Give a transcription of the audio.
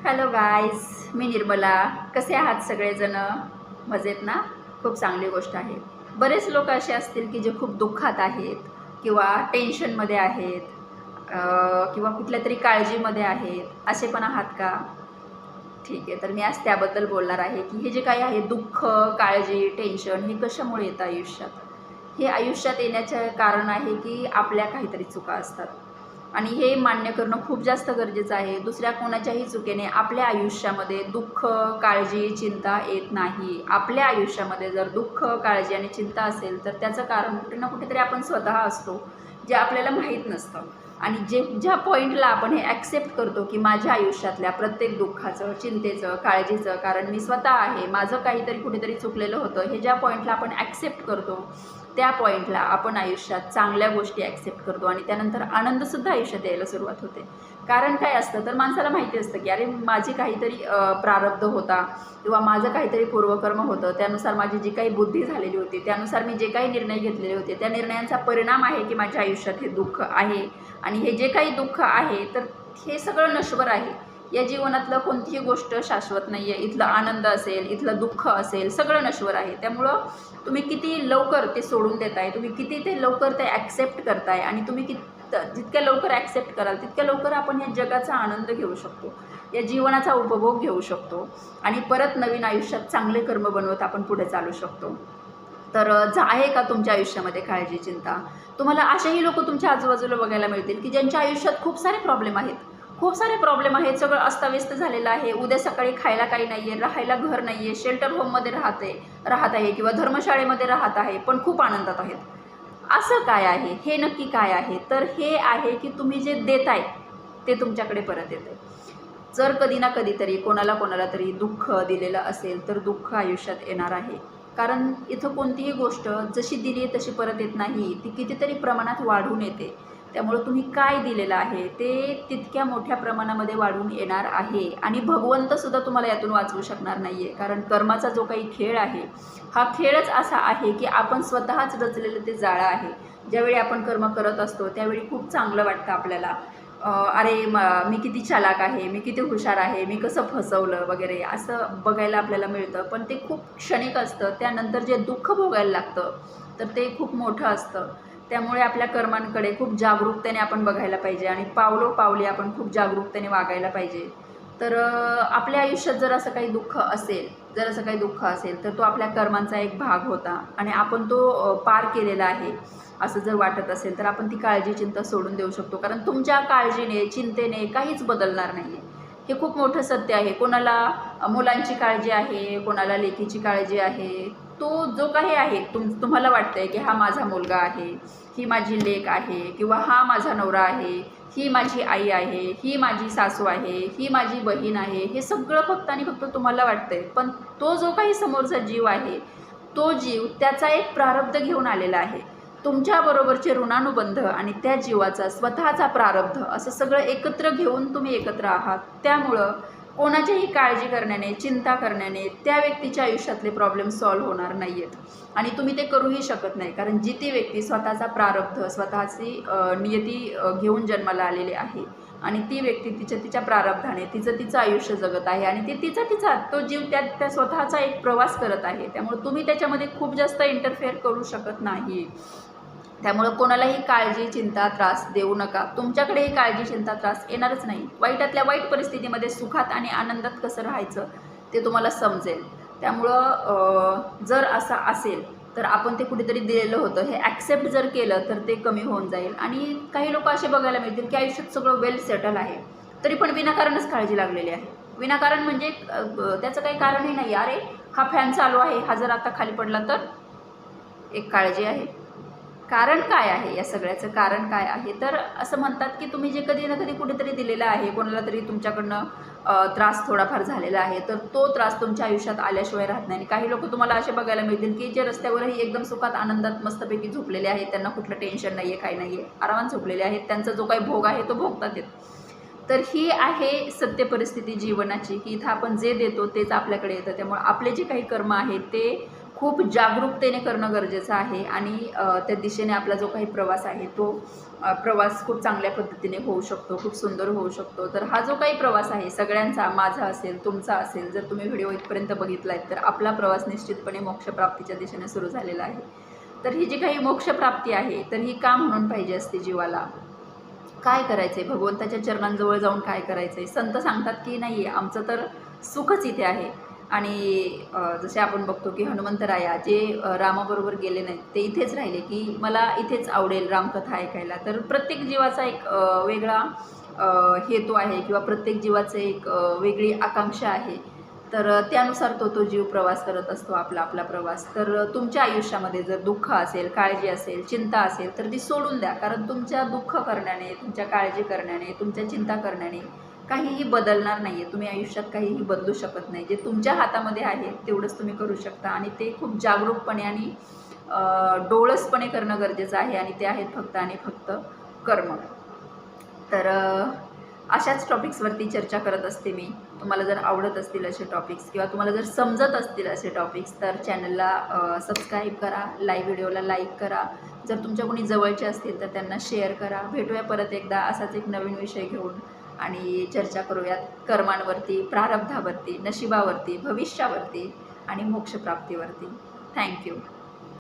Hello guys, मी निर्मला. कसे आहात सगळेजण? मजेत ना? खूप चांगली गोष्ट आहे. बरेच लोक असे असतील की जे खूप दुःखात आहेत किंवा टेन्शनमध्ये आहेत, किंवा कुठल्या तरी काळजीमध्ये आहेत. असे पण आहात का? ठीक आहे, तर मी आज त्याबद्दल बोलणार आहे की हे जे काही आहे दुःख, काळजी, टेन्शन हे कशामुळे येतं आयुष्यात. हे आयुष्यात येण्याचं कारण आहे की आपल्या काहीतरी चुका असतात आणि हे मान्य करणं खूप जास्त गरजेचं आहे. दुसऱ्या कोणाच्याही चुकीने आपल्या आयुष्यामध्ये दुःख, काळजी, चिंता येत नाही. आपल्या आयुष्यामध्ये जर दुःख, काळजी आणि चिंता असेल तर त्याचं कारण कुठे ना कुठेतरी आपण स्वतः असतो, जे आपल्याला माहीत नसतं. आणि ज्या पॉईंटला आपण हे ॲक्सेप्ट करतो की माझ्या आयुष्यातल्या प्रत्येक दुःखाचं, चिंतेचं, काळजीचं कारण मी स्वतः आहे, माझं काहीतरी कुठेतरी चुकलेलं होतं, हे ज्या पॉईंटला आपण ॲक्सेप्ट करतो त्या पॉईंटला आपण आयुष्यात चांगल्या गोष्टी ॲक्सेप्ट करतो आणि त्यानंतर आनंदसुद्धा आयुष्यात यायला सुरुवात होते. कारण काय असतं, तर माणसाला माहिती असतं की अरे माझी काहीतरी प्रारब्ध होता किंवा माझं काहीतरी पूर्वकर्म होतं, त्यानुसार माझी जी काही बुद्धी झालेली होती, त्यानुसार मी जे काही निर्णय घेतलेले होते, त्या निर्णयांचा परिणाम आहे की माझ्या आयुष्यात हे दुःख आहे. आणि हे जे काही दुःख आहे तर हे सगळं नश्वर आहे. या जीवनातलं कोणतीही गोष्ट शाश्वत नाही आहे. इथलं आनंद असेल, इथलं दुःख असेल, सगळं नश्वर आहे. त्यामुळं तुम्ही किती लवकर ते सोडून देताय, तुम्ही किती ते लवकर ते ॲक्सेप्ट करताय आणि तुम्ही जितक्या लवकर ॲक्सेप्ट कराल तितक्या लवकर आपण या जगाचा आनंद घेऊ शकतो, या जीवनाचा उपभोग घेऊ शकतो आणि परत नवीन आयुष्यात चांगले कर्म बनवत आपण पुढे चालू शकतो. तर आहे का तुमच्या आयुष्यामध्ये काळजी, चिंता? तुम्हाला असेही लोक तुमच्या आजूबाजूला बघायला मिळतील की ज्यांच्या आयुष्यात खूप सारे प्रॉब्लेम आहेत, खूप सारे प्रॉब्लेम आहेत, सगळं अस्ताव्यस्त झालेलं आहे. उद्या सकाळी खायला काही नाही आहे, राहायला घर नाही आहे, शेल्टर होममध्ये राहत आहे किंवा धर्मशाळेमध्ये राहत आहे, पण खूप आनंदात आहेत. असं काय आहे? हे नक्की काय आहे? तर हे आहे की तुम्ही जे देताय ते तुमच्याकडे परत येतं. जर कधी ना कधीतरी कोणाला तरी दुःख दिलेलं असेल तर दुःख आयुष्यात येणार आहे. कारण इथं कोणतीही गोष्ट जशी दिली आहे तशी परत येत नाही, ती कितीतरी प्रमाणात वाढून येते. त्यामुळं तुम्ही काय दिलेलं आहे ते तितक्या मोठ्या प्रमाणामध्ये वाढून येणार आहे आणि भगवंतसुद्धा तुम्हाला यातून वाचवू शकणार नाही आहे. कारण कर्माचा जो काही खेळ आहे, हा खेळच असा आहे की आपण स्वतःच रचलेलं ते जाळं आहे. ज्यावेळी आपण कर्म करत असतो त्यावेळी खूप चांगलं वाटतं आपल्याला. अरे मी किती चालाक आहे, मी किती हुशार आहे, मी कसं फसवलं वगैरे असं बघायला आपल्याला मिळतं. पण ते खूप क्षणिक असतं. त्यानंतर जे दुःख भोगायला लागतं तर ते खूप मोठं असतं. त्यामुळे आपल्या कर्मांकडे खूप जागरूकतेने आपण बघायला पाहिजे आणि पावलोपावली आपण खूप जागरूकतेने वागायला पाहिजे. तर आपल्या आयुष्यात जर असं काही दुःख असेल तर तो आपल्या कर्मांचा एक भाग होता आणि आपण तो पार केलेला आहे असं जर वाटत असेल तर आपण ती काळजी, चिंता सोडून देऊ शकतो. कारण तुमच्या काळजीने, चिंतेने काहीच बदलणार नाही आहे. हे खूप मोठं सत्य आहे. कोणाला मुलांची काळजी आहे, कोणाला लेकीची काळजी आहे. तो जो काही आहे तुम्हाला वाटतं आहे की हा माझा मुलगा आहे, ही माझी लेक आहे किंवा हा माझा नवरा आहे, ही माझी आई आहे, ही माझी सासू आहे, ही माझी बहीण आहे. हे सगळं फक्त आणि फक्त तुम्हाला वाटतं आहे. पण तो जो काही समोरचा जीव आहे, तो जीव त्याचा एक प्रारब्ध घेऊन आलेला आहे. तुमच्याबरोबरचे ऋणानुबंध आणि त्या जीवाचा स्वतःचा प्रारब्ध असं सगळं एकत्र घेऊन तुम्ही एकत्र आहात. त्यामुळं कोणाच्याही काळजी करण्याने, चिंता करण्याने त्या व्यक्तीच्या आयुष्यातले प्रॉब्लेम सॉल्व्ह होणार नाही आहेत आणि तुम्ही ते करूही शकत नाही. कारण जी ती व्यक्ती स्वतःचा प्रारब्ध, स्वतःची नियती घेऊन जन्माला आलेली आहे आणि ती व्यक्ती तिच्या प्रारब्धाने तिचं आयुष्य जगत आहे आणि ती तिचा तो जीव त्या स्वतःचा एक प्रवास करत आहे. त्यामुळे तुम्ही त्याच्यामध्ये खूप जास्त इंटरफेअर करू शकत नाही. त्यामुळं कोणालाही काळजी, चिंता, त्रास देऊ नका. तुमच्याकडेही काळजी, चिंता, त्रास येणारच नाही. वाईटातल्या वाईट परिस्थितीमध्ये सुखात आणि आनंदात कसं राहायचं ते तुम्हाला समजेल. त्यामुळं जर असं असेल तर आपण ते कुठेतरी दिलेलं होतं हे ॲक्सेप्ट जर केलं तर ते कमी होऊन जाईल. आणि काही लोक असे बघायला मिळतील की आयुष्यात सगळं वेल सेटल आहे, तरी पण विनाकारणच काळजी लागलेली आहे. विनाकारण म्हणजे त्याचं काही कारणही नाही. अरे हा फॅन चालू आहे, हा जर आता खाली पडला तर एक काळजी आहे. कारण काय आहे या सगळ्याचं? कारण काय आहे? तर असं म्हणतात की तुम्ही जे कधी ना कधी कुठेतरी दिलेलं आहे, कोणाला तरी तुमच्याकडनं त्रास थोडाफार झालेला आहे, तर तो त्रास तुमच्या आयुष्यात आल्याशिवाय राहत नाही. आणि काही लोक तुम्हाला असे बघायला मिळतील की जे रस्त्यावरही एकदम सुखात, आनंदात मस्तपैकी झोपलेले आहेत, त्यांना कुठलं टेन्शन नाही आहे, काही नाही आहे, आरामात झोपलेले आहेत, त्यांचा जो काही भोग आहे तो भोगतात येत. तर ही आहे सत्य परिस्थिती जीवनाची की इथं आपण जे देतो तेच आपल्याकडे येतं. त्यामुळे आपले जे काही कर्म आहेत ते खूप जागरूकतेने करणं गरजेचं आहे आणि त्या दिशेने आपला जो काही प्रवास आहे तो प्रवास खूप चांगल्या पद्धतीने होऊ शकतो, खूप सुंदर होऊ शकतो. तर हा जो काही प्रवास आहे सगळ्यांचा, माझा असेल, तुमचा असेल, जर तुम्ही व्हिडिओ इथपर्यंत बघितला आहे तर आपला प्रवास निश्चितपणे मोक्षप्राप्तीच्या दिशेने सुरू झालेला आहे. तर ही जी काही मोक्षप्राप्ती आहे तर ही का म्हणून पाहिजे असते जीवाला? काय करायचं आहे भगवंताच्या चरणांजवळ जाऊन काय करायचं आहे? संत सांगतात की नाही आमचं तर सुखच इथे आहे. आणि जसे आपण बघतो की हनुमंतराया जे रामाबरोबर गेले नाहीत ते इथेच राहिले की मला इथेच आवडेल रामकथा ऐकायला. तर प्रत्येक जीवाचा एक वेगळा हेतू आहे किंवा प्रत्येक जीवाचं एक वेगळी आकांक्षा आहे. तर त्यानुसार तो जीव प्रवास करत असतो आपला आपला प्रवास. तर तुमच्या आयुष्यामध्ये जर दुःख असेल, काळजी असेल, चिंता असेल तर ती सोडून द्या. कारण तुमच्या दुःख करण्याने, तुमच्या काळजी करण्याने, तुमच्या चिंता करण्याने काहीही बदलणार नाही आहे. तुम्ही आयुष्यात काहीही बदलू शकत नाही. जे तुमच्या हातामध्ये आहे तेवढंच तुम्ही करू शकता आणि ते खूप जागरूकपणे आणि डोळसपणे करणं गरजेचं आहे आणि ते आहेत फक्त आणि फक्त कर्म. तर अशाच टॉपिक्सवरती चर्चा करत असते मी. तुम्हाला जर आवडत असतील असे टॉपिक्स किंवा तुम्हाला जर समजत असतील असे टॉपिक्स तर चॅनलला सबस्क्राईब करा, व्हिडिओला लाईक करा. जर तुमच्या कोणी जवळचे असतील तर त्यांना शेअर करा. भेटूया परत एकदा असाच एक नवीन विषय घेऊन आणि चर्चा करूयात कर्मांवरती, प्रारब्धावरती, नशिबावरती, भविष्यावरती आणि मोक्षप्राप्तीवरती. थँक्यू.